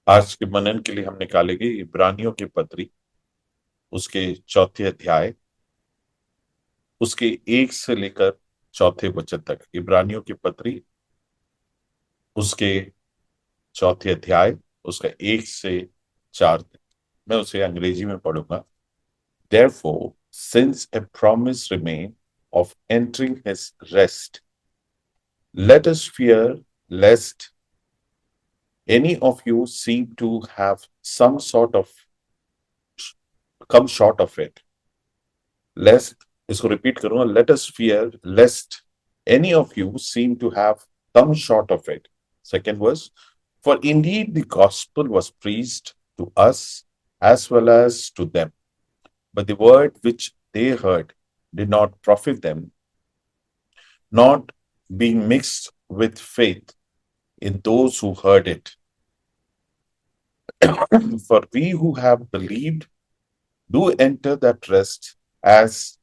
आज के मनन के लिए हम निकालेंगे इब्रानियों की पत्री, उसके चौथे अध्याय, उसके 1 से लेकर चौथे वचन तक। इब्रानियों की पत्री, उसके चौथे अध्याय, उसका 1 से 4 तक। मैं उसे अंग्रेजी में पढ़ूंगा। Therefore, since a promise remain of entering his rest, let us fear lest any of you seem to have some sort of come short of it. Lest, इसको रिपीट करूंगा, let us fear lest any of you seem to have come short of it. Second verse, for indeed the gospel was preached to us as well as to them, but the word which they heard did not profit them, not being mixed with faith in those who heard it. For we who have believed do enter that rest, as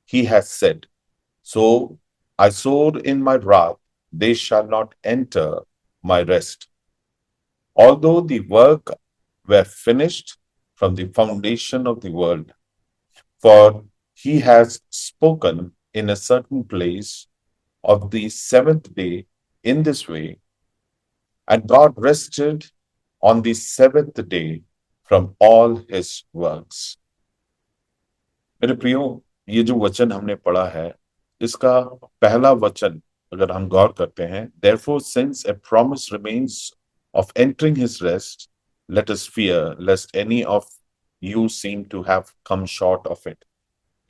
he has said, so I swore in my wrath, they shall not enter my rest. Although the work were finished from the foundation of the world, for he has spoken in a certain place of the seventh day in this way, and God rested on the seventh day from all his works. मेरे प्रियो, ये जो वचन हमने पढ़ा है, इसका पहला वचन अगर हम गौर करते हैं, therefore since a promise remains of entering his rest, let us fear lest any of you seem to have come short of it.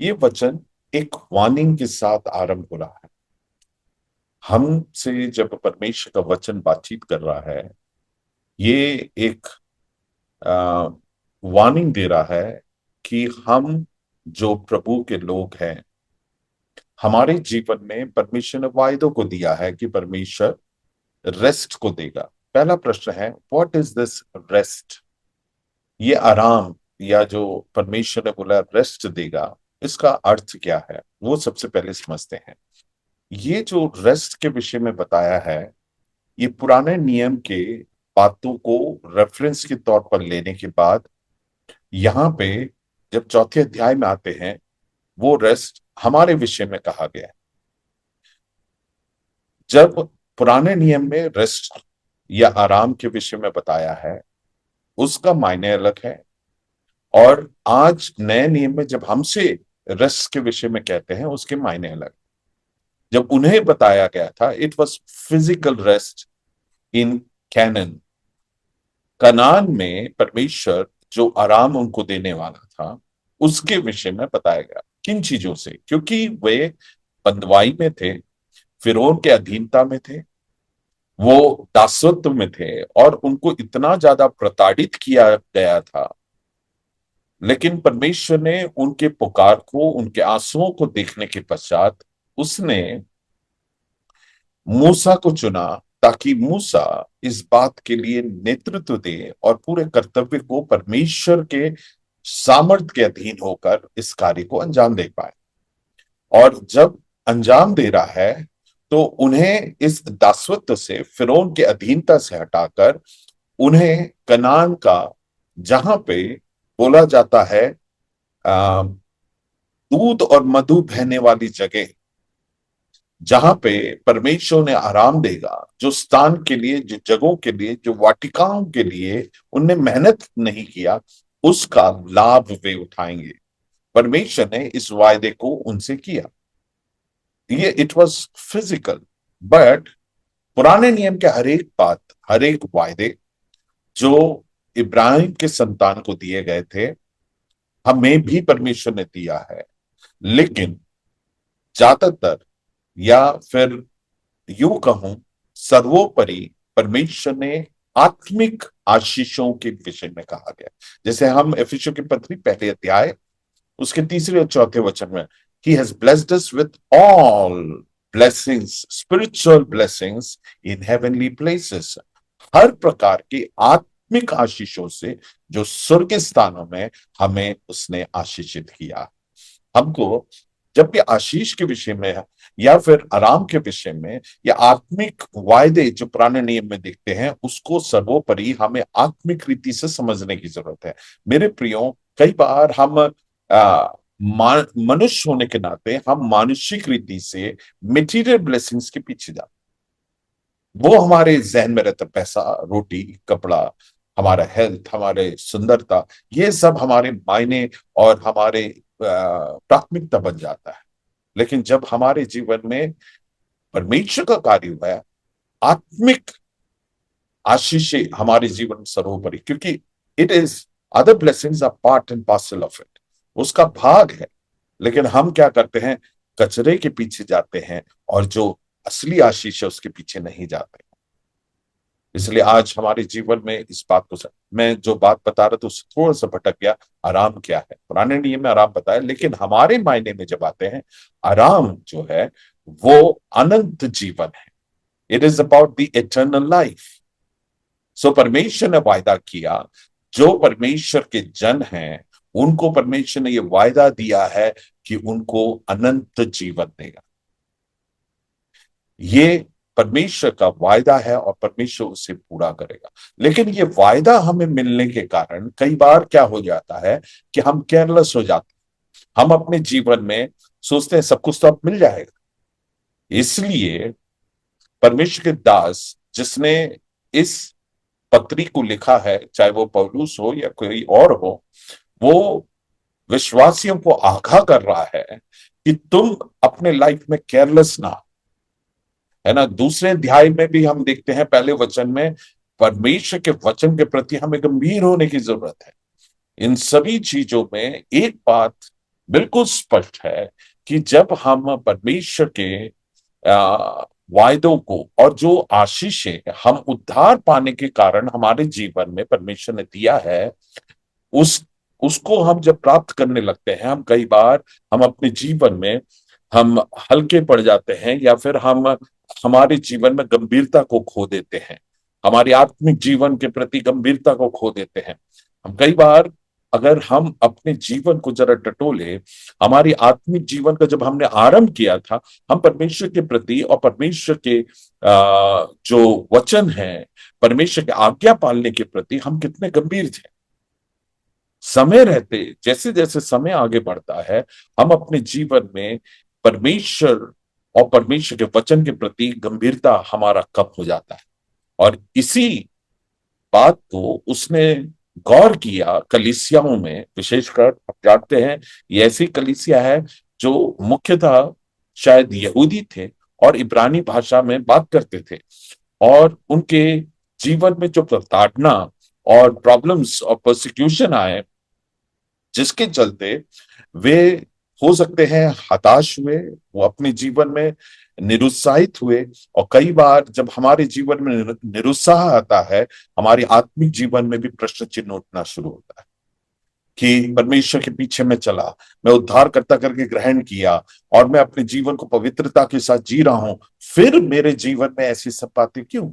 ये वचन एक वार्निंग के साथ आरंभ हो रहा है। हमसे जब परमेश्वर का वचन बातचीत कर रहा है, ये एक वार्निंग दे रहा है कि हम जो प्रभु के लोग हैं, हमारे जीवन में परमेश्वर ने वायदों को दिया है कि परमेश्वर रेस्ट को देगा। पहला प्रश्न है, व्हाट इज दिस रेस्ट? ये आराम या जो परमेश्वर ने बोला रेस्ट देगा, इसका अर्थ क्या है, वो सबसे पहले समझते हैं। ये जो रेस्ट के विषय में बताया है, ये पुराने नियम के बातों को रेफरेंस के तौर पर लेने के बाद यहाँ पे जब चौथे अध्याय में आते हैं, वो रेस्ट हमारे विषय में कहा गया है। जब पुराने नियम में रेस्ट या आराम के विषय में बताया है, उसका मायने अलग है, और आज नए नियम में जब हमसे रेस्ट के विषय में कहते हैं, उसके मायने अलग। जब उन्हें बताया गया था, it was physical rest in Canaan. Canaan में परमेश्वर जो आराम उनको देने वाला था, उसके विषय में बताया गया। किन चीजों से? क्योंकि वे बंदवाई में थे, फिरौन के अधीनता में थे, वो दासत्व में थे, और उनको इतना ज्यादा प्रताड़ित किया गया था। लेकिन परमेश्वर ने उनके पुकार को, उनके आंसुओं को देखने के पश्चात उसने मूसा को चुना, ताकि मूसा इस बात के लिए नेतृत्व दे और पूरे कर्तव्य को परमेश्वर के सामर्थ्य के अधीन होकर इस कार्य को अंजाम दे पाए। और जब अंजाम दे रहा है, तो उन्हें इस दासत्व से, फिरौन के अधीनता से हटाकर उन्हें कनान का, जहां पे बोला जाता है दूध और मधु बहने वाली जगह, जहां पे परमेश्वर ने आराम देगा, जो स्थान के लिए, जो जगहों के लिए, जो वाटिकाओं के लिए उनने मेहनत नहीं किया, उसका लाभ वे उठाएंगे। परमेश्वर ने इस वायदे को उनसे किया। ये इट वॉज फिजिकल, बट पुराने नियम के हर एक बात, हर एक वायदे जो इब्राहिम के संतान को दिए गए थे, हमें भी परमेश्वर ने दिया है। लेकिन ज्यादातर, या फिर यूं कहूं, सर्वोपरि परमेश्वर ने आत्मिक आशीषों के विषय में कहा गया। जैसे हम एफिसियों की पत्री पहले अध्याय, उसके तीसरे और चौथे वचन में, he has blessed us with all blessings, spiritual blessings in heavenly places. हर प्रकार की आत्मिक आशीषों से जो स्वर्ग स्थानों में हमें उसने आशीषित किया। हमको जब भी आशीष के विषय में है या फिर आराम के विषय में या आत्मिक वायदे जो पुराने नियम में दिखते हैं, उसको सर्वोपरि हमें आत्मिक रीति से समझने की जरूरत है। मेरे प्रियो, कई बार हम मनुष्य होने के नाते हम मानुषिक रीति से मेटीरियल ब्लेसिंग्स के पीछे जाते, वो हमारे जहन में रहता, पैसा, रोटी, कपड़ा, हमारा हेल्थ, हमारे सुंदरता, ये सब हमारे मायने और हमारे प्राथमिकता बन जाता है। लेकिन जब हमारे जीवन में परमेश्वर का कार्य हुआ है, आत्मिक आशीषें हमारे जीवन में सर्वोपरि, क्योंकि it is other blessings are part and parcel of it, उसका भाग है। लेकिन हम क्या करते हैं, कचरे के पीछे जाते हैं और जो असली आशीष है उसके पीछे नहीं जाते। इसलिए आज हमारे जीवन में इस बात को मैं जो बात बता रहा था उससे थोड़ा सा भटक गया। आराम क्या है, पुराने नियम में आराम बताया, लेकिन हमारे मायने में जब आते हैं, आराम जो है वो अनंत जीवन है। It is about the eternal life. So परमेश्वर ने वायदा किया, जो परमेश्वर के जन हैं उनको परमेश्वर ने यह वायदा दिया है कि उनको अनंत जीवन देगा। ये परमेश्वर का वायदा है और परमेश्वर उसे पूरा करेगा। लेकिन ये वायदा हमें मिलने के कारण कई बार क्या हो जाता है कि हम केयरलेस हो जाते हैं। हम अपने जीवन में सोचते हैं सब कुछ तो अब मिल जाएगा। इसलिए परमेश्वर के दास जिसने इस पत्री को लिखा है, चाहे वो पौलुस हो या कोई और हो, वो विश्वासियों को आगाह कर रहा है कि तुम अपने लाइफ में केयरलेस ना, है ना। दूसरे अध्याय में भी हम देखते हैं, पहले वचन में, परमेश्वर के वचन के प्रति हमें गंभीर होने की जरूरत है। इन सभी चीजों में एक बात बिल्कुल स्पष्ट है कि जब हम परमेश्वर के वायदों को और जो आशीषें हम उद्धार पाने के कारण हमारे जीवन में परमेश्वर ने दिया है, उस उसको हम जब प्राप्त करने लगते हैं, हम कई बार हम अपने जीवन में हम हल्के पड़ जाते हैं या फिर हम हमारे जीवन में गंभीरता को खो देते हैं, हमारे आत्मिक जीवन के प्रति गंभीरता को खो देते हैं। हम कई बार, अगर हम अपने जीवन को जरा टटोले, हमारी आत्मिक जीवन का जब हमने आरंभ किया था, हम परमेश्वर के प्रति और परमेश्वर के जो वचन है, परमेश्वर के आज्ञा पालने के प्रति हम कितने गंभीर थे। समय रहते, जैसे जैसे समय आगे बढ़ता है, हम अपने जीवन में परमेश्वर और परमेश्वर के वचन के प्रति गंभीरता हमारा कम हो जाता है। और इसी बात को उसने गौर किया कलीसियाओं में, विशेषकर आप जानते हैं ये ऐसी कलीसिया है जो मुख्यतः शायद यहूदी थे और इब्रानी भाषा में बात करते थे, और उनके जीवन में जो प्रताड़ना और प्रॉब्लम्स और प्रोसिक्यूशन आए, जिसके चलते वे हो सकते हैं हताश हुए, वो अपने जीवन में निरुत्साहित हुए। और कई बार जब हमारे जीवन में निरुत्साह आता है, हमारे आत्मिक जीवन में भी प्रश्न चिन्ह उठना शुरू होता है कि परमेश्वर के पीछे मैं चला, मैं उद्धारकर्ता करके ग्रहण किया और मैं अपने जीवन को पवित्रता के साथ जी रहा हूं, फिर मेरे जीवन में ऐसी सब बातें क्यों।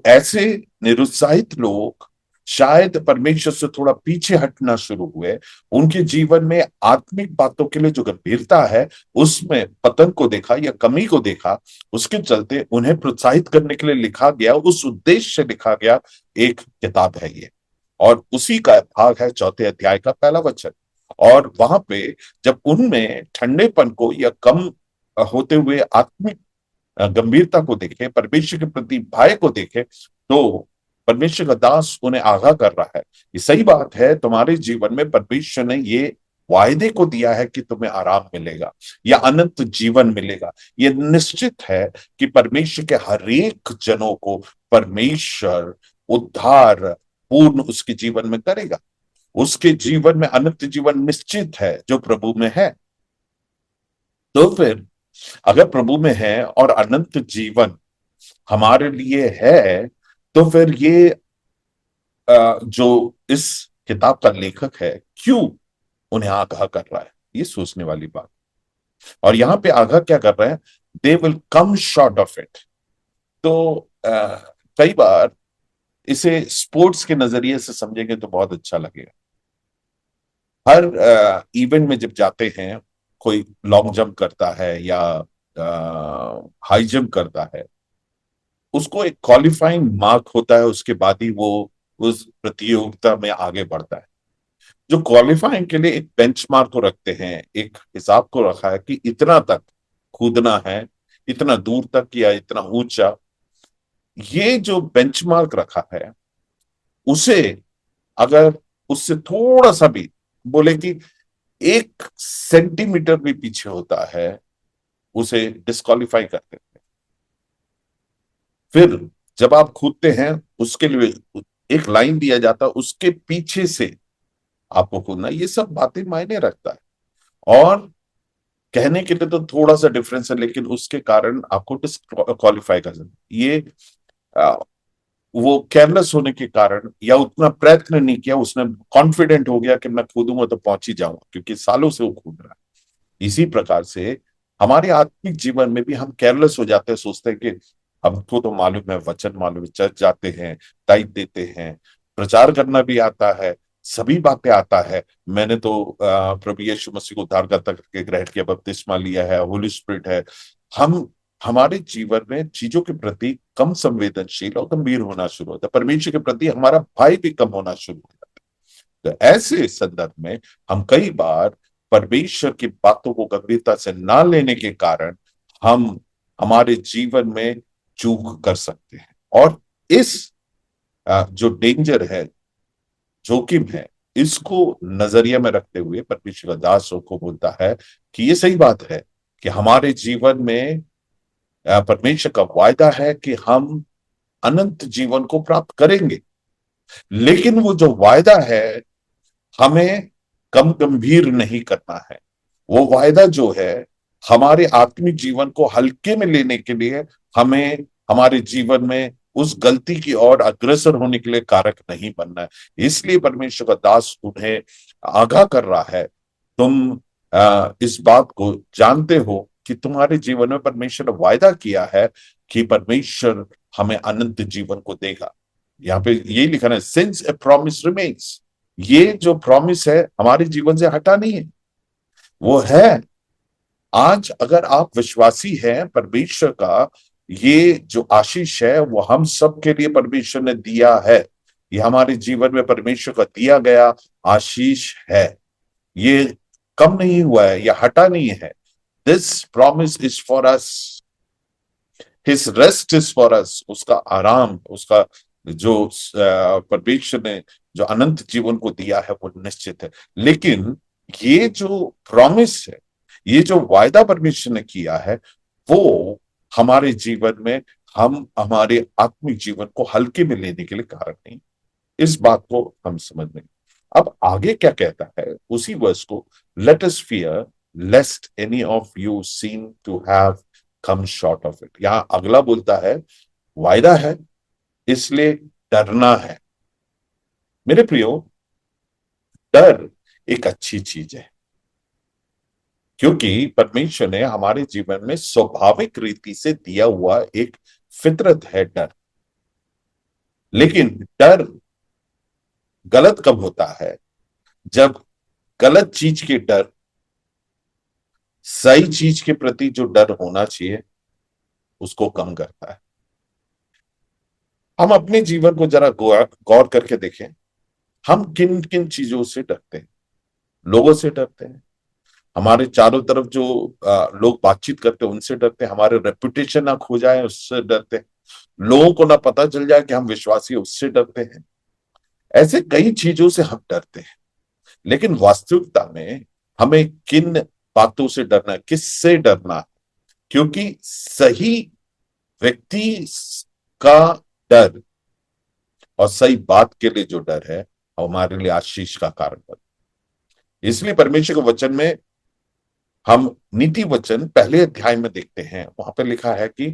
ऐसे निरुत्साहित लोग शायद परमेश्वर से थोड़ा पीछे हटना शुरू हुए। उनके जीवन में आत्मिक बातों के लिए जो गंभीरता है, उसमें पतन को देखा या कमी को देखा। उसके चलते उन्हें प्रोत्साहित करने के लिए लिखा गया, उस उद्देश्य से लिखा गया एक किताब है ये, और उसी का भाग है 4 अध्याय का पहला वचन। और वहां पे जब उनमें ठंडेपन को या कम होते हुए आत्मिक गंभीरता को देखे, परमेश्वर के प्रति भय को देखे, तो परमेश्वर का दास उन्हें आगाह कर रहा है, ये सही बात है, तुम्हारे जीवन में परमेश्वर ने ये वायदे को दिया है कि तुम्हें आराम मिलेगा या अनंत जीवन मिलेगा। ये निश्चित है कि परमेश्वर के हरेक जनों को परमेश्वर उद्धार पूर्ण उसके जीवन में करेगा। उसके जीवन में अनंत जीवन निश्चित है जो प्रभु में है। तो फिर अगर प्रभु में है और अनंत जीवन हमारे लिए है, तो फिर ये जो इस किताब का लेखक है क्यों उन्हें आगाह कर रहा है, ये सोचने वाली बात। और यहां पे आगाह क्या कर रहे हैं, they will come short of it. तो कई बार इसे स्पोर्ट्स के नजरिए से समझेंगे तो बहुत अच्छा लगेगा। हर इवेंट में जब जाते हैं कोई लॉन्ग जंप करता है या हाई जंप करता है, उसको एक क्वालिफाइंग मार्क होता है, उसके बाद ही वो उस प्रतियोगिता में आगे बढ़ता है। जो क्वालिफाइंग के लिए एक बेंचमार्क को रखते हैं, एक हिसाब को रखा है कि इतना तक कूदना है, इतना दूर तक या इतना ऊंचा, ये जो बेंचमार्क रखा है, उसे अगर उससे थोड़ा सा भी बोले कि 1 सेंटीमीटर भी पीछे होता है, उसे डिस्क्वालीफाई कर देते हैं। फिर जब आप कूदते हैं, उसके लिए एक लाइन दिया जाता है, उसके पीछे से आपको कूदना। ये सब बातें मायने रखता है, और कहने के लिए तो थोड़ा सा डिफरेंस है, लेकिन उसके कारण आपको डिस्क्वालीफाई कर सकते। ये आ, वो केयरलेस होने के कारण, या उतना प्रयत्न नहीं किया, उसने कॉन्फिडेंट हो गया कि मैं कूदूंगा तो पहुंच ही जाऊंगा, क्योंकि सालों से वो कूद रहा है। इसी प्रकार से हमारे आत्मिक जीवन में भी हम केयरलेस हो जाते हैं, सोचते हैं कि हमको तो मालूम है, वचन मालूम है, चर्च जाते हैं, टाइप देते हैं, प्रचार करना भी आता है, सभी बातें आता है। मैंने तो प्रभु यीशु मसीह को उद्धारकर्ता करके ग्रहण किया, बपतिस्मा लिया है, होली स्पिरिट है। हम हमारे जीवन में चीजों के प्रति कम संवेदनशील और गंभीर होना शुरू होता है, परमेश्वर के प्रति हमारा भय भी कम होना शुरू हो जाता है। तो ऐसे संदर्भ में हम कई बार परमेश्वर की बातों को गंभीरता से ना लेने के कारण हम हमारे जीवन में चूक कर सकते हैं। और इस जो डेंजर है, जोखिम है, इसको नजरिया में रखते हुए परमेश्वर का दासों को बोलता है कि ये सही बात है कि हमारे जीवन में परमेश्वर का वायदा है कि हम अनंत जीवन को प्राप्त करेंगे, लेकिन वो जो वायदा है, हमें कम गंभीर नहीं करना है। वो वायदा जो है, हमारे आत्मिक जीवन को हल्के में लेने के लिए हमें हमारे जीवन में उस गलती की ओर अग्रसर होने के लिए कारक नहीं बनना है। इसलिए परमेश्वर का दास उन्हें आगाह कर रहा है, तुम इस बात को जानते हो कि तुम्हारे जीवन में परमेश्वर ने वायदा किया है कि परमेश्वर हमें अनंत जीवन को देगा। यहाँ पे ये लिखा है, सिंस ए प्रॉमिस रिमेन्स। ये जो प्रॉमिस है हमारे जीवन से हटा नहीं है, वो है। आज अगर आप विश्वासी हैं परमेश्वर का, ये जो आशीष है वो हम सब के लिए परमेश्वर ने दिया है। ये हमारे जीवन में परमेश्वर का दिया गया आशीष है, ये कम नहीं हुआ है या हटा नहीं है। This promise is for us, his rest is for us. उसका आराम, उसका जो परमेश्वर ने जो अनंत जीवन को दिया है वो निश्चित है। लेकिन ये जो प्रॉमिस है, ये जो वायदा परमेश्वर ने किया है, वो हमारे जीवन में हम हमारे आत्मिक जीवन को हल्के में लेने के लिए कारण नहीं। इस बात को हम समझ नहीं। अब आगे क्या कहता है उसी वर्ष को, let us fear lest any of you seem to have come short of it. यहां अगला बोलता है वायदा है, इसलिए डरना है। मेरे प्रियो, डर एक अच्छी चीज है, क्योंकि परमेश्वर ने हमारे जीवन में स्वाभाविक रीति से दिया हुआ एक फितरत है डर। लेकिन डर गलत कब होता है? जब गलत चीज के डर सही चीज के प्रति जो डर होना चाहिए उसको कम करता है। हम अपने जीवन को जरा गौर करके देखें, हम किन किन चीजों से डरते हैं। लोगों से डरते हैं, हमारे चारों तरफ जो लोग बातचीत करते हैं उनसे डरते हैं, हमारे रेपुटेशन ना खो जाए उससे डरते हैं, लोगों को ना पता चल जाए कि हम विश्वासी हैं उससे डरते हैं। ऐसे कई चीजों से हम डरते हैं। लेकिन वास्तविकता में हमें किन बातों से डरना है, किससे डरना है? क्योंकि सही व्यक्ति का डर और सही बात के लिए जो डर है हमारे लिए आशीष का कारण बनता है। इसलिए परमेश्वर के वचन में हम नीति वचन पहले अध्याय में देखते हैं, वहां पे लिखा है कि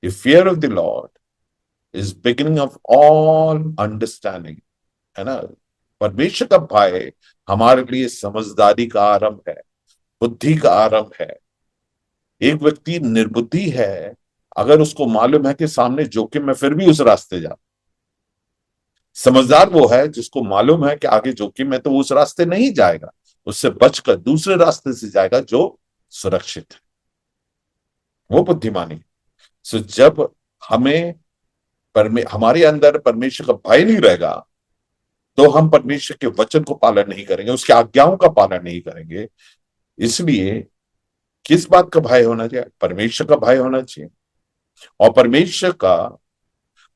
the fear of the Lord is beginning of all understanding, है ना। परमेश्वर का भय हमारे लिए समझदारी का आरंभ है, बुद्धि का आरंभ है। एक व्यक्ति निर्बुद्धि है अगर उसको मालूम है कि सामने जोखिम में, फिर भी उस रास्ते जा। समझदार वो है जिसको मालूम है कि आगे जोखिम है तो वो उस रास्ते नहीं जाएगा, उससे बचकर दूसरे रास्ते से जाएगा जो सुरक्षित है। वो बुद्धिमानी। सो जब हमें हमारे अंदर परमेश्वर का भय नहीं रहेगा, तो हम परमेश्वर के वचन को पालन नहीं करेंगे, उसकी आज्ञाओं का पालन नहीं करेंगे। इसलिए किस बात का भय होना चाहिए? परमेश्वर का भय होना चाहिए। और परमेश्वर का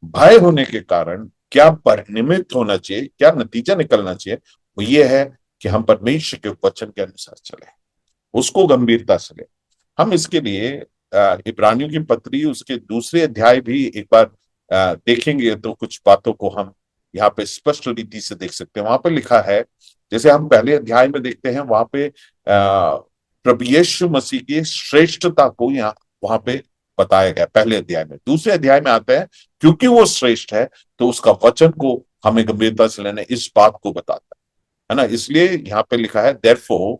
भय होने के कारण क्या परिणमित होना चाहिए, क्या नतीजा निकलना चाहिए, वो ये है कि हम परमेश्वर के वचन के अनुसार चले, उसको गंभीरता से ले। हम इसके लिए इब्रानियों की पत्री उसके दूसरे अध्याय भी एक बार देखेंगे, तो कुछ बातों को हम यहाँ पे स्पष्ट रीति से देख सकते हैं। वहां पे लिखा है, जैसे हम पहले अध्याय में देखते हैं, वहां पे प्रभु यीशु मसीह की श्रेष्ठता को यहाँ वहां पे बताया गया पहले अध्याय में। दूसरे अध्याय में आता है, क्योंकि वो श्रेष्ठ है तो उसका वचन को हमें गंभीरता से लेना, इस बात को बताता है ना। इसलिए यहाँ पे लिखा है, देयरफॉर,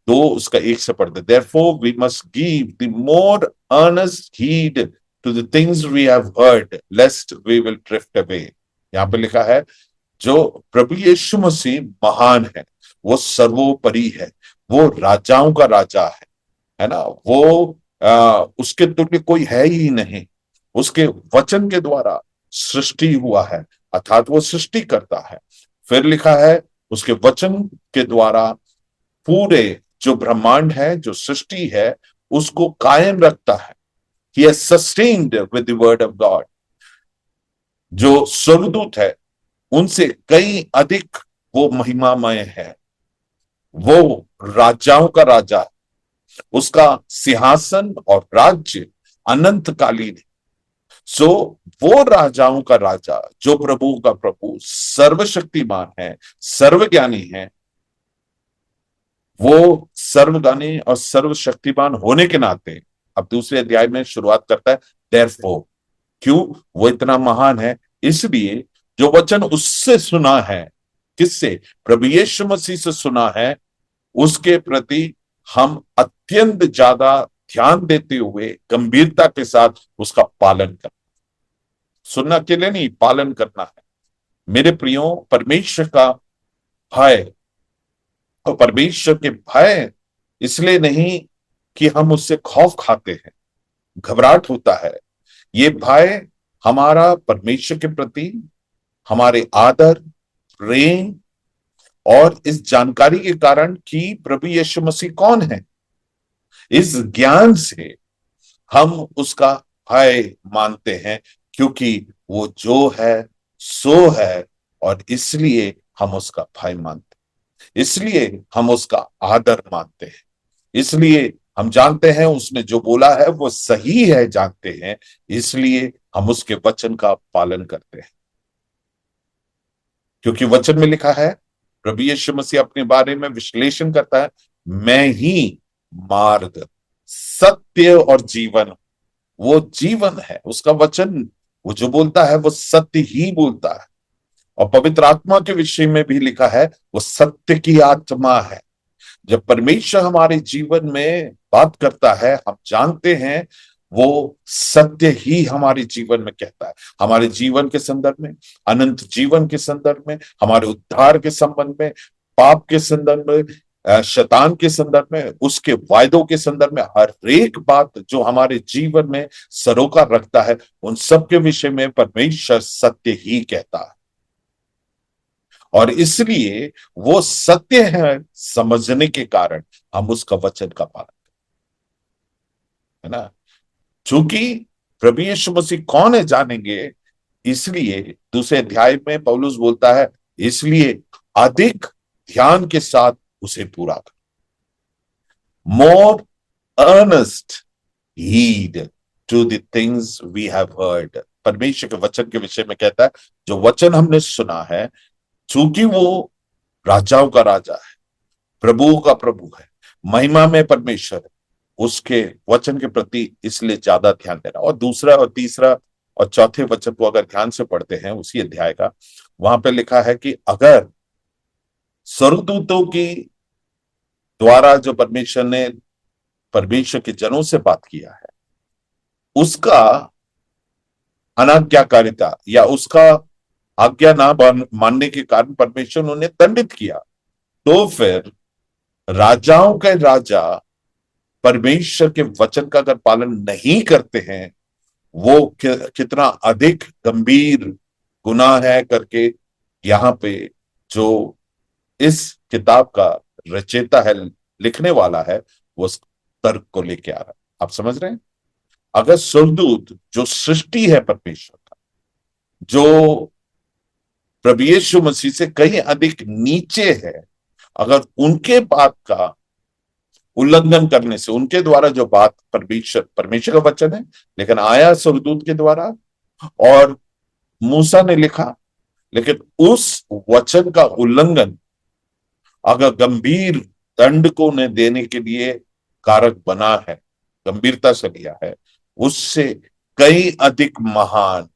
दो उसका एक से पढ़ते, therefore we must give the more earnest heed to the things we have heard lest we will drift away. यहाँ पे लिखा है, जो प्रभु यीशु मसीह महान है, वो सर्वोपरि है, वो राजाओं का राजा है ना। वो उसके तुल्य कोई है ही नहीं। उसके वचन के द्वारा सृष्टि हुआ है, अर्थात वो सृष्टि करता है। फिर लिखा है, उसके वचन के द्वारा पूरे जो ब्रह्मांड है, जो सृष्टि है, उसको कायम रखता है। He has sustained with the word of God। जो स्वर्गदूत है उनसे कई अधिक वो महिमामय है, वो राजाओं का राजा है, उसका सिंहासन और राज्य अनंतकालीन है। सो वो राजाओं का राजा, जो प्रभु का प्रभु, सर्वशक्तिमान है, सर्वज्ञानी है, वो सर्वज्ञानी और सर्वशक्तिमान होने के नाते अब दूसरे अध्याय में शुरुआत करता है, देयरफॉर, क्यों वो इतना महान है, इसलिए जो वचन उससे सुना है, किससे? प्रभु यीशु मसीह से सुना है, उसके प्रति हम अत्यंत ज्यादा ध्यान देते हुए गंभीरता के साथ उसका पालन करना। सुनना अकेले नहीं, पालन करना है। मेरे प्रियो, परमेश्वर का भय, और परमेश्वर के भय इसलिए नहीं कि हम उससे खौफ खाते हैं, घबराहट होता है। ये भय हमारा परमेश्वर के प्रति हमारे आदर, प्रेम और इस जानकारी के कारण कि प्रभु यीशु मसीह कौन है, इस ज्ञान से हम उसका भय मानते हैं, क्योंकि वो जो है सो है, और इसलिए हम उसका भय मानते हैं, इसलिए हम उसका आदर मानते हैं, इसलिए हम जानते हैं उसने जो बोला है वो सही है, जानते हैं, इसलिए हम उसके वचन का पालन करते हैं। क्योंकि वचन में लिखा है, प्रभु यीशु मसीह अपने बारे में विश्लेषण करता है, मैं ही मार्ग, सत्य और जीवन। वो जीवन है, उसका वचन वो जो बोलता है वो सत्य ही बोलता है। और पवित्र आत्मा के विषय में भी लिखा है, वो सत्य की आत्मा है। जब परमेश्वर हमारे जीवन में बात करता है, हम जानते हैं वो सत्य ही हमारे जीवन में कहता है, हमारे जीवन के संदर्भ में, अनंत जीवन के संदर्भ में, हमारे उद्धार के संबंध में, पाप के संदर्भ में, शैतान के संदर्भ में, उसके वायदों के संदर्भ में, हर एक बात जो हमारे जीवन में सरोकार रखता है, उन सब के विषय में परमेश्वर सत्य ही कहता है। और इसलिए वो सत्य है समझने के कारण हम उसका वचन का पालन करें, है ना। चूंकि प्रभु यीशु मसीह कौन है जानेंगे, इसलिए दूसरे अध्याय में पौलुस बोलता है, इसलिए अधिक ध्यान के साथ उसे पूरा कर, more earnest heed to the things we have heard. परमेश्वर के वचन के विषय में कहता है, जो वचन हमने सुना है, चूंकि वो राजाओं का राजा है, प्रभु का प्रभु है, महिमा में परमेश्वर है, उसके वचन के प्रति इसलिए ज्यादा ध्यान देना। और दूसरा और तीसरा और चौथे वचन को अगर ध्यान से पढ़ते हैं उसी अध्याय का, वहां पे लिखा है कि अगर स्वर्गदूतों की द्वारा जो परमेश्वर ने परमेश्वर के जनों से बात किया है, उसका अनाज्ञाकारिता या उसका आज्ञा ना मानने के कारण परमेश्वर उन्हें दंडित किया, तो फिर राजाओं के राजा परमेश्वर के वचन का अगर पालन नहीं करते हैं, वो कितना अधिक गंभीर गुनाह है करके यहां पे जो इस किताब का रचयिता है, लिखने वाला है, वो तर्क को लेके आ रहा है। आप समझ रहे हैं? अगर स्वर्गदूत जो सृष्टि है परमेश्वर का, जो प्रभु यीशु मसीह से कहीं अधिक नीचे है, अगर उनके बात का उल्लंघन करने से, उनके द्वारा जो बात परमेश्वर परमेश्वर का वचन है लेकिन आया स्वर्गदूत के द्वारा, और मूसा ने लिखा, लेकिन उस वचन का उल्लंघन अगर गंभीर दंड को उन्हें देने के लिए कारक बना है, गंभीरता से लिया है, उससे कई अधिक महान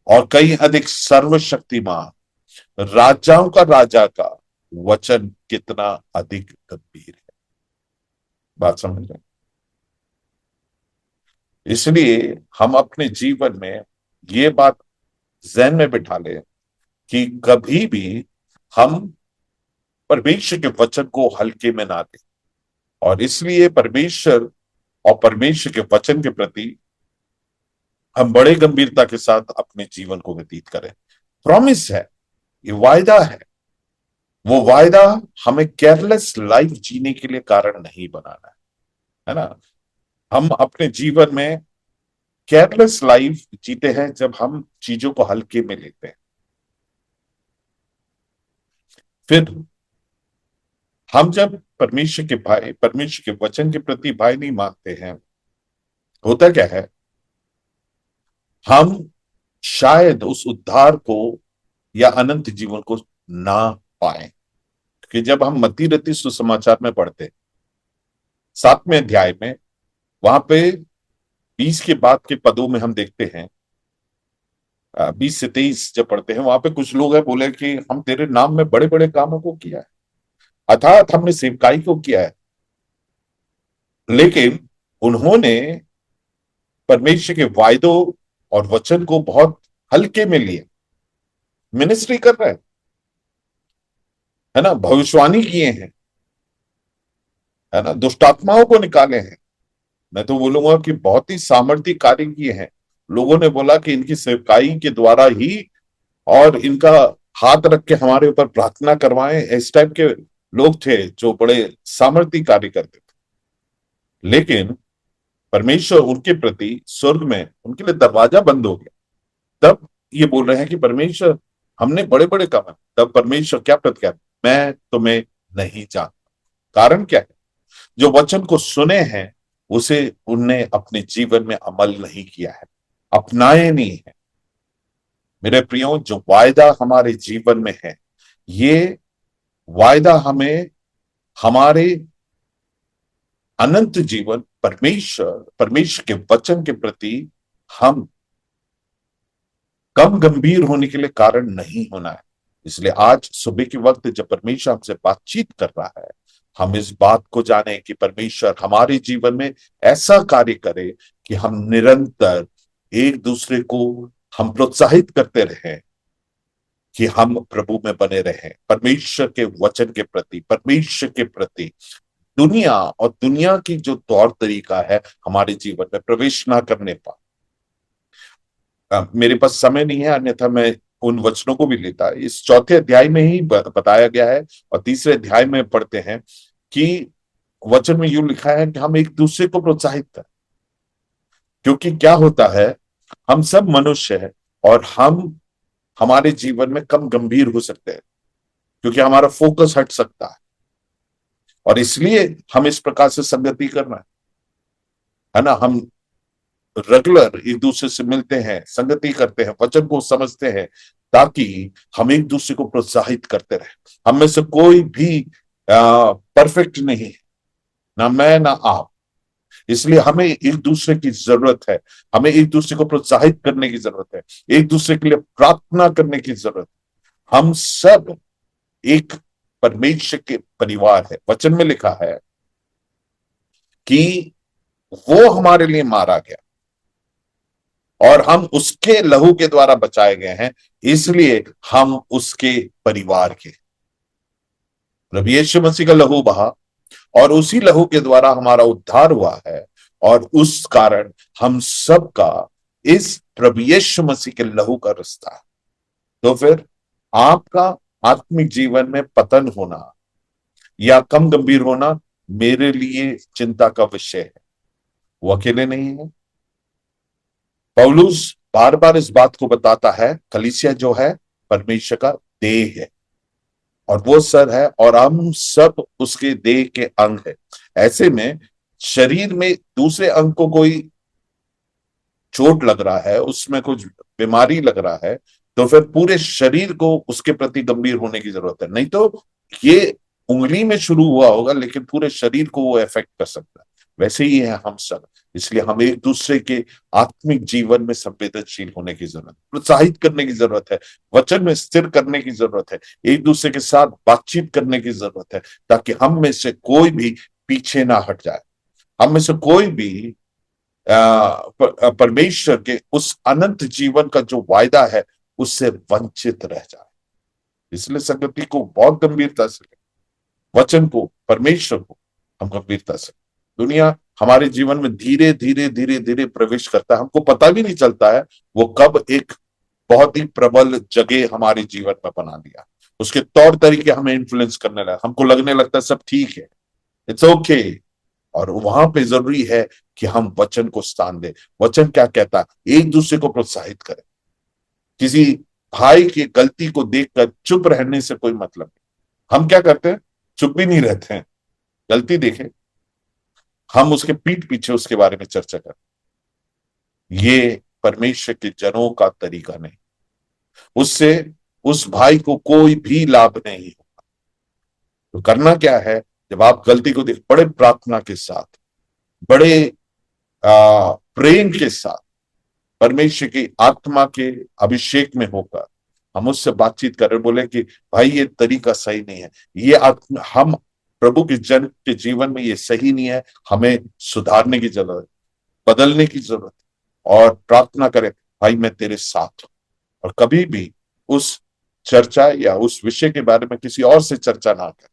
और कई अधिक सर्वशक्तिमान राजाओं का राजा का वचन कितना अधिक गंभीर है। बात समझ रहे हैं? इसलिए हम अपने जीवन में ये बात जहन में बिठा लें कि कभी भी हम परमेश्वर के वचन को हल्के में ना लें, और इसलिए परमेश्वर और परमेश्वर के वचन के प्रति हम बड़े गंभीरता के साथ अपने जीवन को व्यतीत करें। प्रॉमिस है, ये वायदा है। वो वायदा हमें केयरलेस लाइफ जीने के लिए कारण नहीं बनाना है ना? हम अपने जीवन में केयरलेस लाइफ जीते हैं जब हम चीजों को हल्के में लेते हैं। फिर हम जब परमेश्वर के वचन के प्रति भाई नहीं मानते हैं, होता क्या है, हम शायद उस उद्धार को या अनंत जीवन को ना पाए। कि जब हम मत्ती रत्ती सुसमाचार में पढ़ते 7वें अध्याय में, वहां पे 20 के बाद के पदों में हम देखते हैं, 20 से 23 जब पढ़ते हैं, वहां पे कुछ लोग हैं बोले कि हम तेरे नाम में बड़े बड़े कामों को किया है, अर्थात हमने सेवकाई को किया है। लेकिन उन्होंने परमेश्वर के वायदों और वचन को बहुत हल्के में लिए। मिनिस्ट्री कर रहे हैं, है ना, भविष्यवाणी किए हैं, है ना, दुष्ट आत्माओं को निकाले हैं। मैं तो बोलूंगा कि बहुत ही सामर्थ्य कार्य किए हैं। लोगों ने बोला कि इनकी सेवकाई के द्वारा ही, और इनका हाथ रख के हमारे ऊपर प्रार्थना करवाएं, इस टाइप के लोग थे जो बड़े सामर्थ्य कार्य करते थे। लेकिन परमेश्वर उनके प्रति स्वर्ग में उनके लिए दरवाजा बंद हो गया। तब ये बोल रहे हैं कि परमेश्वर, हमने बड़े बड़े काम। तब परमेश्वर क्या प्रतिज्ञा, मैं तुम्हें नहीं जानता। कारण क्या है? जो वचन को सुने हैं उसे उनने अपने जीवन में अमल नहीं किया है, अपनाए नहीं है। मेरे प्रियो, जो वायदा हमारे जीवन में है, ये वायदा हमें हमारे अनंत जीवन परमेश्वर के वचन के प्रति हम कम गंभीर होने के लिए कारण नहीं होना है। इसलिए आज सुबह के वक्त जब परमेश्वर हमसे बातचीत कर रहा है, हम इस बात को जाने कि परमेश्वर हमारे जीवन में ऐसा कार्य करे कि हम निरंतर एक दूसरे को हम प्रोत्साहित करते रहें कि हम प्रभु में बने रहें, परमेश्वर के वचन के प्रति, परमेश्वर के प्रति दुनिया और दुनिया की जो तौर तरीका है हमारे जीवन में प्रवेश ना करने पाए। मेरे पास समय नहीं है, अन्यथा मैं उन वचनों को भी लेता। इस 4थे अध्याय में ही बताया गया है, और 3रे अध्याय में पढ़ते हैं कि वचन में यूं लिखा है कि हम एक दूसरे को प्रोत्साहित करें। क्योंकि क्या होता है, हम सब मनुष्य हैं और हम हमारे जीवन में कम गंभीर हो सकते हैं, क्योंकि हमारा फोकस हट सकता है। और इसलिए हम इस प्रकार से संगति करना है ना, हम रेगुलर एक दूसरे से मिलते हैं, संगति करते हैं, वचन को समझते हैं, ताकि हम एक दूसरे को प्रोत्साहित करते रहे। हम में से कोई भी परफेक्ट नहीं है, ना मैं ना आप। इसलिए हमें एक दूसरे की जरूरत है, हमें एक दूसरे को प्रोत्साहित करने की जरूरत है, एक दूसरे के लिए प्रार्थना करने की जरूरत है। हम सब एक परमेश्वर के परिवार है। वचन में लिखा है कि वो हमारे लिए मारा गया और हम उसके लहू के द्वारा बचाए गए हैं, इसलिए हम उसके परिवार के। प्रभु यीशु मसीह का लहू बहा और उसी लहू के द्वारा हमारा उद्धार हुआ है, और उस कारण हम सब का इस प्रभु यीशु मसीह के लहू का रिश्ता है। तो फिर आपका आत्मिक जीवन में पतन होना या कम गंभीर होना मेरे लिए चिंता का विषय है। वो अकेले नहीं है। पौलुस बार बार इस बात को बताता है, कलीसिया जो है परमेश्वर का देह है और वो सर है, और हम सब उसके देह के अंग है। ऐसे में शरीर में दूसरे अंग को कोई चोट लग रहा है, उसमें कुछ बीमारी लग रहा है, तो फिर पूरे शरीर को उसके प्रति गंभीर होने की जरूरत है। नहीं तो ये उंगली में शुरू हुआ होगा लेकिन पूरे शरीर को वो इफेक्ट कर सकता है। वैसे ही है हम सब। इसलिए हम एक दूसरे के आत्मिक जीवन में संवेदनशील होने की जरूरत है, प्रोत्साहित करने की जरूरत है, वचन में स्थिर करने की जरूरत है, एक दूसरे के साथ बातचीत करने की जरूरत है, ताकि हम में से कोई भी पीछे ना हट जाए, हम में से कोई भी परमेश्वर के उस अनंत जीवन का जो वायदा है उससे वंचित रह जाए। इसलिए संगति को बहुत गंभीरता से, वचन को, परमेश्वर को हम गंभीरता से। दुनिया हमारे जीवन में धीरे धीरे धीरे धीरे प्रवेश करता है, हमको पता भी नहीं चलता है वो कब एक बहुत ही प्रबल जगह हमारे जीवन में बना दिया। उसके तौर तरीके हमें इन्फ्लुएंस करने लगा, हमको लगने लगता है सब ठीक है, इट्स ओके। और वहां पे जरूरी है कि हम वचन को स्थान दें। वचन क्या कहता है? एक दूसरे को प्रोत्साहित करें। किसी भाई की गलती को देखकर चुप रहने से कोई मतलब नहीं। हम क्या करते हैं? चुप भी नहीं रहते हैं। गलती देखें, हम उसके पीठ पीछे उसके बारे में चर्चा करें। ये परमेश्वर के जनों का तरीका नहीं। उससे उस भाई को कोई भी लाभ नहीं होगा। तो करना क्या है? जब आप गलती को देख, बड़े प्रार्थना के साथ, बड़े प्रेम के साथ, परमेश्वर की आत्मा के अभिषेक में होकर हम उससे बातचीत करें, बोले कि भाई ये तरीका सही नहीं है, ये आत्मा, हम प्रभु के जन के जीवन में ये सही नहीं है, हमें सुधारने की जरूरत है, बदलने की जरूरत है। और प्रार्थना करें, भाई मैं तेरे साथ हूं। और कभी भी उस चर्चा या उस विषय के बारे में किसी और से चर्चा ना करें,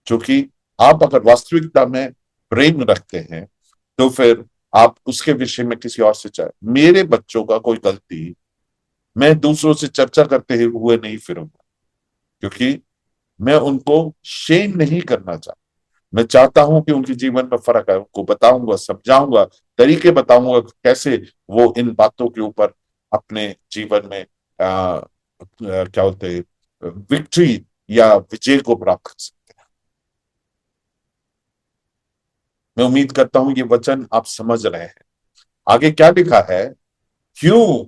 क्योंकि आप अगर वास्तविकता में प्रेम रखते हैं तो फिर आप उसके विषय में किसी और से मेरे बच्चों का कोई गलती मैं दूसरों से चर्चा करते हुए नहीं फिरूंगा, क्योंकि मैं उनको शेम नहीं करना चाहता। मैं चाहता हूं कि उनके जीवन में फर्क है, उनको बताऊंगा, समझाऊंगा, तरीके बताऊंगा कैसे वो इन बातों के ऊपर अपने जीवन में क्या बोलते हैं, विक्ट्री या विजय को प्राप्त कर सकते हैं। मैं उम्मीद करता हूं ये वचन आप समझ रहे हैं। आगे क्या लिखा है? क्यों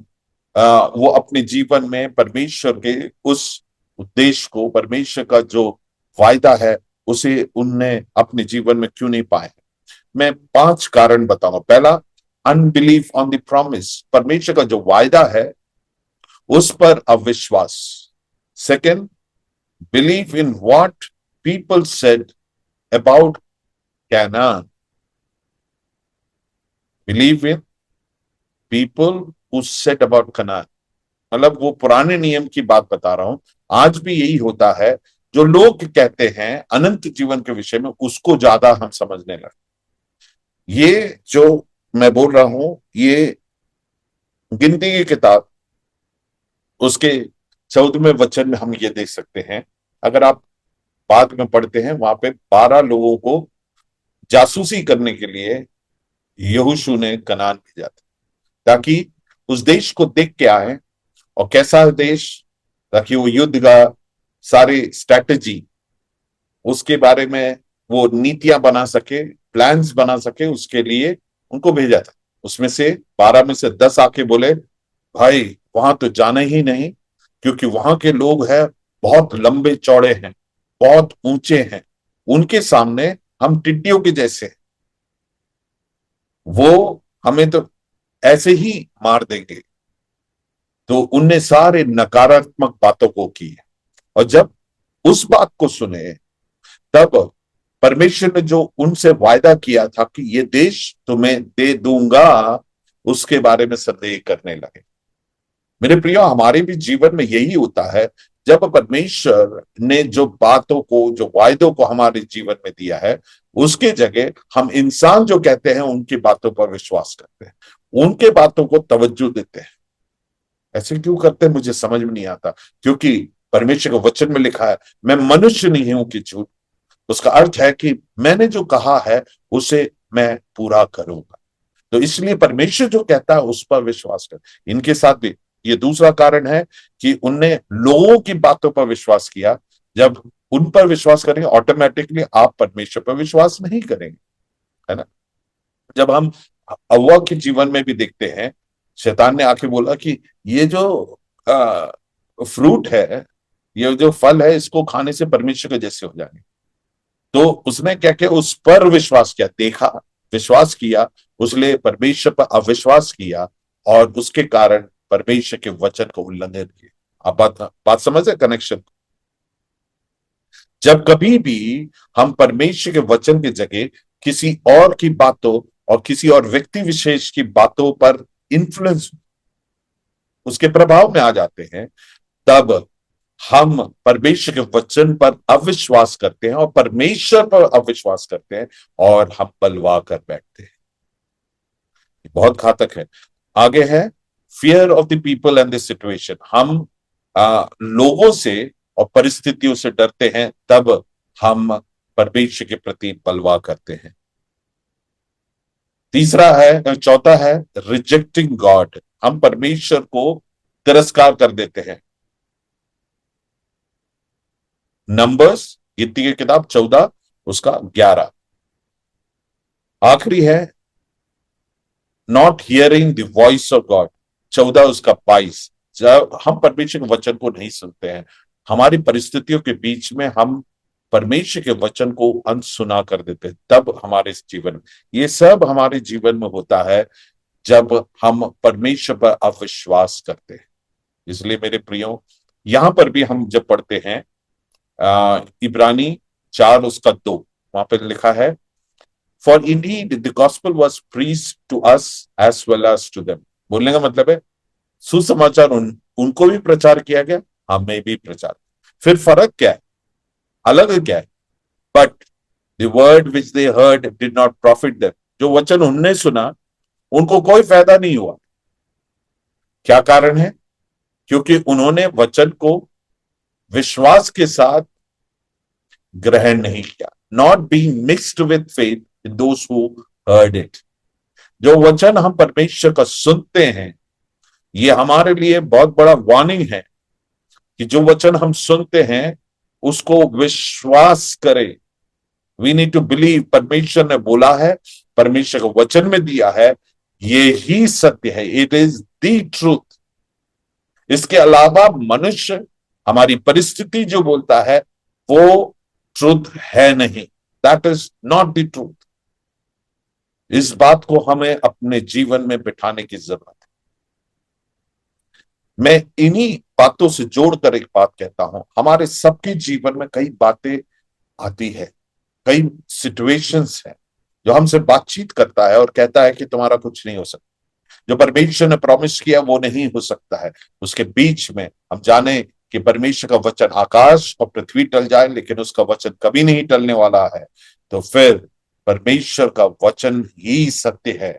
वो अपने जीवन में परमेश्वर के उस उद्देश्य को, परमेश्वर का जो वायदा है उसे उनने अपने जीवन में क्यों नहीं पाए? मैं 5 कारण बताऊंगा। पहला, अनबिलीफ ऑन द प्रॉमिस, परमेश्वर का जो वायदा है उस पर अविश्वास। Second, believe in what people said about canyon, believe in people who said about Kanan. मतलब वो पुराने नियम की बात बता रहा हूं, आज भी यही होता है। जो लोग कहते हैं अनंत जीवन के विषय में, उसको ज्यादा हम समझने लगे। ये जो मैं बोल रहा हूं, ये गिनती की किताब उसके 14वें वचन में हम ये देख सकते हैं। अगर आप बाद में पढ़ते हैं, वहां पे 12 लोगों को जासूसी करने के लिए यहोशू ने कनान भेजा था, ताकि उस देश को देख के आए। और कैसा देश? ताकि वो युद्ध का सारी स्ट्रैटेजी, उसके बारे में वो नीतियां बना सके, प्लान्स बना सके, उसके लिए उनको भेजा था। उसमें से 12 में से 10 आके बोले, भाई वहां तो जाना ही नहीं, क्योंकि वहां के लोग हैं बहुत लंबे चौड़े हैं, बहुत ऊंचे हैं, उनके सामने हम टिड्डियों के जैसे हैं, वो हमें तो ऐसे ही मार देंगे। तो उनने सारे नकारात्मक बातों को की। और जब उस बात को सुने, तब परमेश्वर ने जो उनसे वायदा किया था कि ये देश तुम्हें दे दूंगा, उसके बारे में संदेह करने लगे। मेरे प्रियो, हमारे भी जीवन में यही होता है जब परमेश्वर ने जो बातों को, जो वायदों को हमारे जीवन में दिया है, उसके जगह हम इंसान जो कहते हैं उनकी बातों पर विश्वास करते हैं, उनके बातों को तवज्जो देते हैं। ऐसे क्यों करते हैं मुझे समझ में नहीं आता। क्योंकि परमेश्वर के वचन में लिखा है, मैं मनुष्य नहीं हूं कि झूठ। उसका अर्थ है कि मैंने जो कहा है उसे मैं पूरा करूंगा। तो इसलिए परमेश्वर जो कहता है उस पर विश्वास कर। इनके साथ भी ये दूसरा कारण है कि उनने लोगों की बातों पर विश्वास किया। जब उन पर विश्वास करेंगे ऑटोमेटिकली आप परमेश्वर पर विश्वास नहीं करेंगे, है ना। जब हम हव्वा के जीवन में भी देखते हैं, शैतान ने आके बोला कि ये जो फ्रूट है, ये जो फल है, इसको खाने से परमेश्वर के जैसे हो जाएंगे। तो उसने क्या किया, उस पर विश्वास किया, देखा, विश्वास किया, उसने परमेश्वर पर अविश्वास किया और उसके कारण परमेश्वर के वचन को उल्लंघन किया। आप बात समझ रहे कनेक्शन। जब कभी भी हम परमेश्वर के वचन की जगह किसी और की बातों और किसी और व्यक्ति विशेष की बातों पर इन्फ्लुएंस, उसके प्रभाव में आ जाते हैं, तब हम परमेश्वर के वचन पर अविश्वास करते हैं और परमेश्वर पर अविश्वास करते हैं और हम बलवा कर बैठते हैं। बहुत घातक है। आगे है fear of the people and the situation. हम लोगों से और परिस्थितियों से डरते हैं, तब हम परमेश्वर के प्रति बलवा करते हैं। तीसरा है, चौथा है रिजेक्टिंग गॉड। हम परमेश्वर को तिरस्कार कर देते हैं। नंबर्स, गिनती की किताब 14 उसका 11। आखिरी है not hearing the voice of God, 14 उसका 22। जब हम परमेश्वर के वचन को नहीं सुनते हैं, हमारी परिस्थितियों के बीच में हम परमेश्वर के वचन को अनसुना कर देते हैं, तब हमारे जीवन में, ये सब हमारे जीवन में होता है जब हम परमेश्वर पर अविश्वास करते हैं। इसलिए मेरे प्रियो, यहां पर भी हम जब पढ़ते हैं इब्रानी 4 उसका 2, वहां पर लिखा है for indeed the gospel was preached to us as well as to them. बोलने का मतलब है सुसमाचार उनको भी प्रचार किया गया, हमें भी प्रचार। फिर फर्क क्या है, अलग क्या है, but the word which they heard did not profit them. जो वचन उनने सुना उनको कोई फायदा नहीं हुआ। क्या कारण है? क्योंकि उन्होंने वचन को विश्वास के साथ ग्रहण नहीं किया। Not being mixed with faith in those who heard it. जो वचन हम परमेश्वर का सुनते हैं, ये हमारे लिए बहुत बड़ा वार्निंग है कि जो वचन हम सुनते हैं उसको विश्वास करें। वी नीड टू बिलीव, परमेश्वर ने बोला है, परमेश्वर का वचन में दिया है, ये ही सत्य है, इट इज द ट्रूथ। इसके अलावा मनुष्य, हमारी परिस्थिति जो बोलता है वो ट्रूथ है नहीं। That is not the truth. इस बात को हमें अपने जीवन में बिठाने की जरूरत है। मैं इन्हीं बातों से जोड़कर एक बात कहता हूं, हमारे सबके जीवन में कई बातें आती है, कई सिचुएशंस है जो हमसे बातचीत करता है और कहता है कि तुम्हारा कुछ नहीं हो सकता, जो परमेश्वर ने प्रॉमिस किया वो नहीं हो सकता है। उसके बीच में हम जाने कि परमेश्वर का वचन, आकाश और पृथ्वी टल जाए लेकिन उसका वचन कभी नहीं टलने वाला है, तो फिर परमेश्वर का वचन ही सत्य है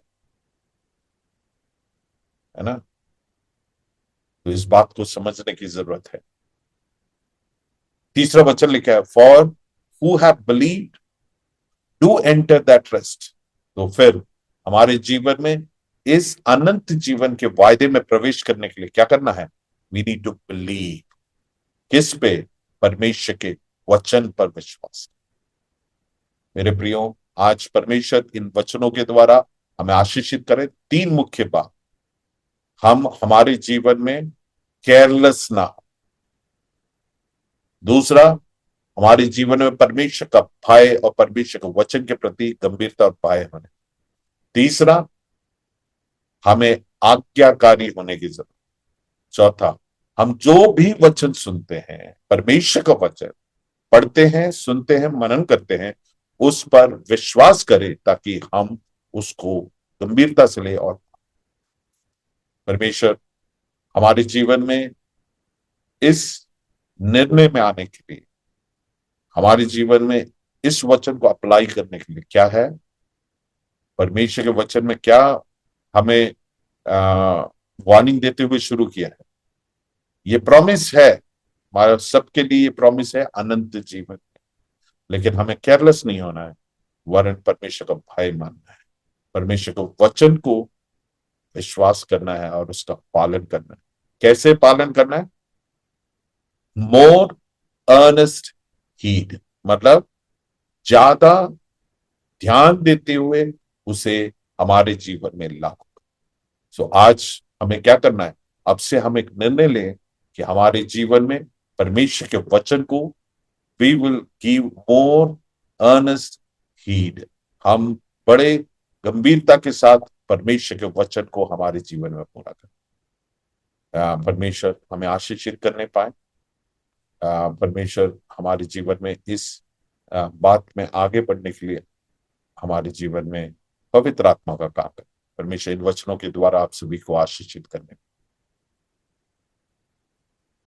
ना। तो इस बात को समझने की जरूरत है। तीसरा वचन लिखा है for who have believed do enter that rest. तो फिर हमारे जीवन में इस अनंत जीवन के वायदे में प्रवेश करने के लिए क्या करना है? We need to believe. किस पे? परमेश्वर के वचन पर विश्वास। मेरे प्रियो, आज परमेश्वर इन वचनों के द्वारा हमें आशीषित करे। 3 मुख्य बात, हम हमारे जीवन में केयरलेस ना हो। दूसरा, हमारे जीवन में परमेश्वर का भय और परमेश्वर के वचन के प्रति गंभीरता और भय होने। तीसरा, हमें आज्ञाकारी होने की जरूरत। चौथा, हम जो भी वचन सुनते हैं, परमेश्वर का वचन पढ़ते हैं, सुनते हैं, मनन करते हैं, उस पर विश्वास करें ताकि हम उसको गंभीरता से ले। और परमेश्वर हमारे जीवन में इस निर्णय में आने के लिए, हमारे जीवन में इस वचन को अप्लाई करने के लिए क्या है, परमेश्वर के वचन में क्या हमें वार्निंग देते हुए शुरू किया है। ये प्रॉमिस है, हमारा सबके लिए ये प्रॉमिस है अनंत जीवन, लेकिन हमें केयरलेस नहीं होना है, वरन परमेश्वर का भय मानना है, परमेश्वर के वचन को विश्वास करना है और उसका पालन करना है। कैसे पालन करना है? मोर अर्नेस्ट हीड, मतलब ज्यादा ध्यान देते हुए उसे हमारे जीवन में लागू। सो आज हमें क्या करना है? अब से हम एक निर्णय लें कि हमारे जीवन में परमेश्वर के वचन को we will give more earnest heed. हम बड़े गंभीरता के साथ परमेश्वर के वचन को हमारे जीवन में पूरा करें। परमेश्वर हमें आशीषित करने पाए। परमेश्वर हमारे जीवन में इस बात में आगे बढ़ने के लिए हमारे जीवन में पवित्र आत्मा का काम है। परमेश्वर इन वचनों के द्वारा आप सभी को आशीषित करने